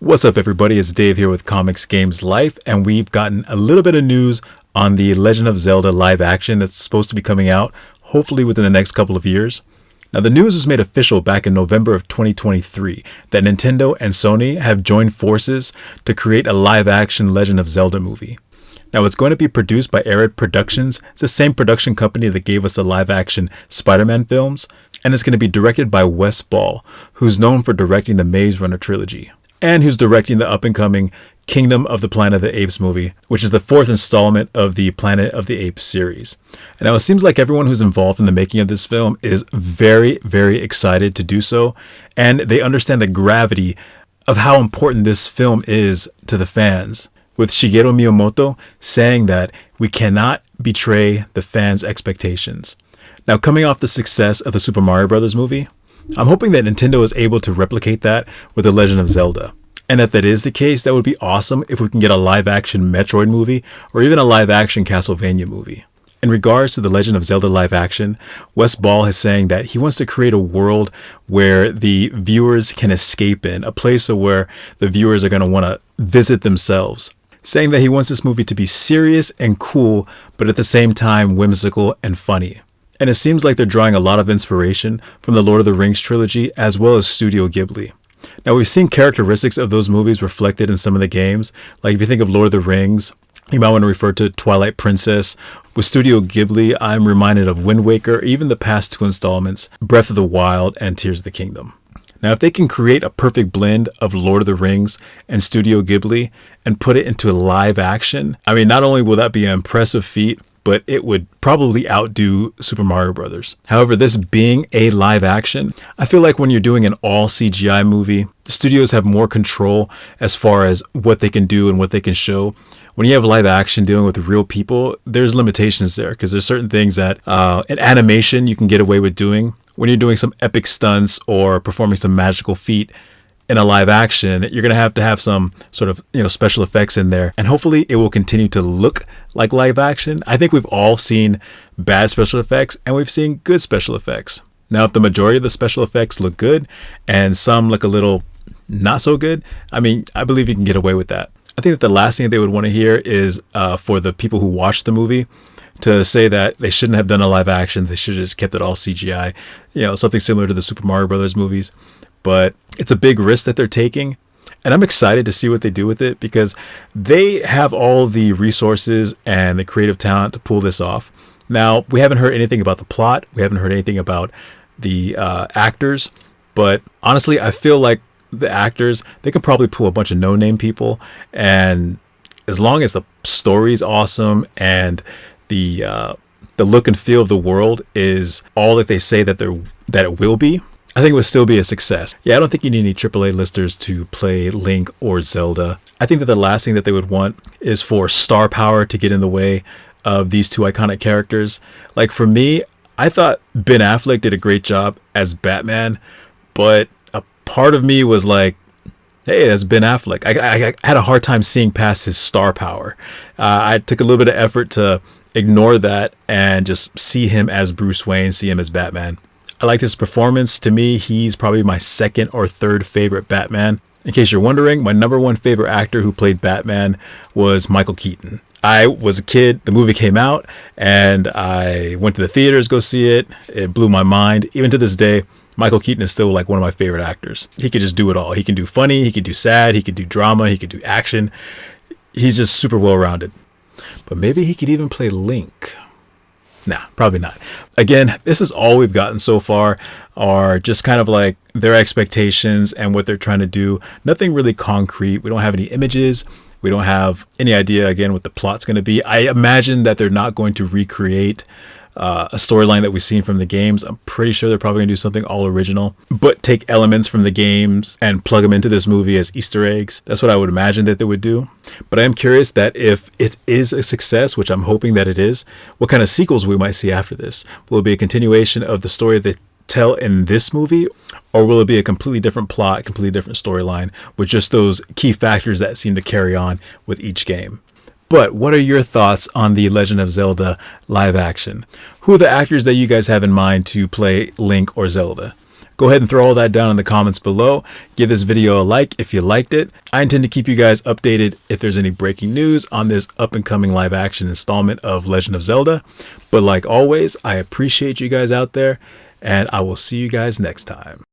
What's up, everybody? It's Dave here with Comics Games Life, and we've gotten a little bit of news on the Legend of Zelda live action that's supposed to be coming out, hopefully within the next couple of years. Now, the news was made official back in November of 2023 that Nintendo and Sony have joined forces to create a live action Legend of Zelda movie. Now, it's going to be produced by Arid Productions. It's the same production company that gave us the live action Spider-Man films, and it's going to be directed by Wes Ball, who's known for directing the Maze Runner trilogy, and who's directing the up-and-coming Kingdom of the Planet of the Apes movie, which is the fourth installment of the Planet of the Apes series. And now it seems like everyone who's involved in the making of this film is very, very excited to do so, and they understand the gravity of how important this film is to the fans, with Shigeru Miyamoto saying that we cannot betray the fans' expectations. Now, coming off the success of the Super Mario Bros. Movie, I'm hoping that Nintendo is able to replicate that with The Legend of Zelda. And if that is the case, that would be awesome if we can get a live-action Metroid movie or even a live-action Castlevania movie. In regards to The Legend of Zelda live action, Wes Ball is saying that he wants to create a world where the viewers can escape in, a place where the viewers are going to want to visit themselves. Saying that he wants this movie to be serious and cool, but at the same time whimsical and funny. And it seems like they're drawing a lot of inspiration from the Lord of the Rings trilogy as well as Studio Ghibli. Now, we've seen characteristics of those movies reflected in some of the games. Like if you think of Lord of the Rings, you might want to refer to Twilight Princess. With Studio Ghibli, I'm reminded of Wind Waker, even the past two installments, Breath of the Wild and Tears of the Kingdom. Now, if they can create a perfect blend of Lord of the Rings and Studio Ghibli and put it into live action, I mean, not only will that be an impressive feat, but it would probably outdo Super Mario Bros. However, this being a live action, I feel like when you're doing an all CGI movie, the studios have more control as far as what they can do and what they can show. When you have live action dealing with real people, there's limitations there because there's certain things that in animation you can get away with doing. When you're doing some epic stunts or performing some magical feat in a live action, you're going to have some sort of, special effects in there. And hopefully it will continue to look like live action. I think we've all seen bad special effects and we've seen good special effects. Now, if the majority of the special effects look good and some look a little not so good, I believe you can get away with that. I think that the last thing they would want to hear is for the people who watch the movie to say that they shouldn't have done a live action. They should have just kept it all CGI, something similar to the Super Mario Bros. Movies. But it's a big risk that they're taking. And I'm excited to see what they do with it because they have all the resources and the creative talent to pull this off. Now, we haven't heard anything about the plot. We haven't heard anything about the actors. But honestly, I feel like the actors, they can probably pull a bunch of no-name people. And as long as the story's awesome and the look and feel of the world is all that they say that it will be, I think it would still be a success. Yeah, I don't think you need any AAA listers to play Link or Zelda. I think that the last thing that they would want is for star power to get in the way of these two iconic characters. Like for me, I thought Ben Affleck did a great job as Batman, but a part of me was like, hey, that's Ben Affleck. I had a hard time seeing past his star power. I took a little bit of effort to ignore that and just see him as Bruce Wayne, see him as Batman. I liked his performance. To me, he's probably my second or third favorite Batman. In case you're wondering, my number one favorite actor who played Batman was Michael Keaton. I was a kid, the movie came out, and I went to the theaters to go see it. It blew my mind. Even to this day, Michael Keaton is still like one of my favorite actors. He could just do it all. He can do funny, he could do sad, he could do drama, he could do action. He's just super well-rounded. But maybe he could even play Link. Nah, probably not. Again, this is all we've gotten so far are just kind of like their expectations and what they're trying to do. Nothing really concrete. We don't have any images. We don't have any idea, again, what the plot's going to be. I imagine that they're not going to recreate a storyline that we've seen from the games. I'm pretty sure they're probably going to do something all original, but take elements from the games and plug them into this movie as Easter eggs. That's what I would imagine that they would do. But I am curious that if it is a success, which I'm hoping that it is, what kind of sequels we might see after this. Will it be a continuation of the story they tell in this movie, or will it be a completely different plot, completely different storyline with just those key factors that seem to carry on with each game? But what are your thoughts on the Legend of Zelda live action? Who are the actors that you guys have in mind to play Link or Zelda? Go ahead and throw all that down in the comments below. Give this video a like if you liked it. I intend to keep you guys updated if there's any breaking news on this up and coming live action installment of Legend of Zelda. But like always, I appreciate you guys out there, and I will see you guys next time.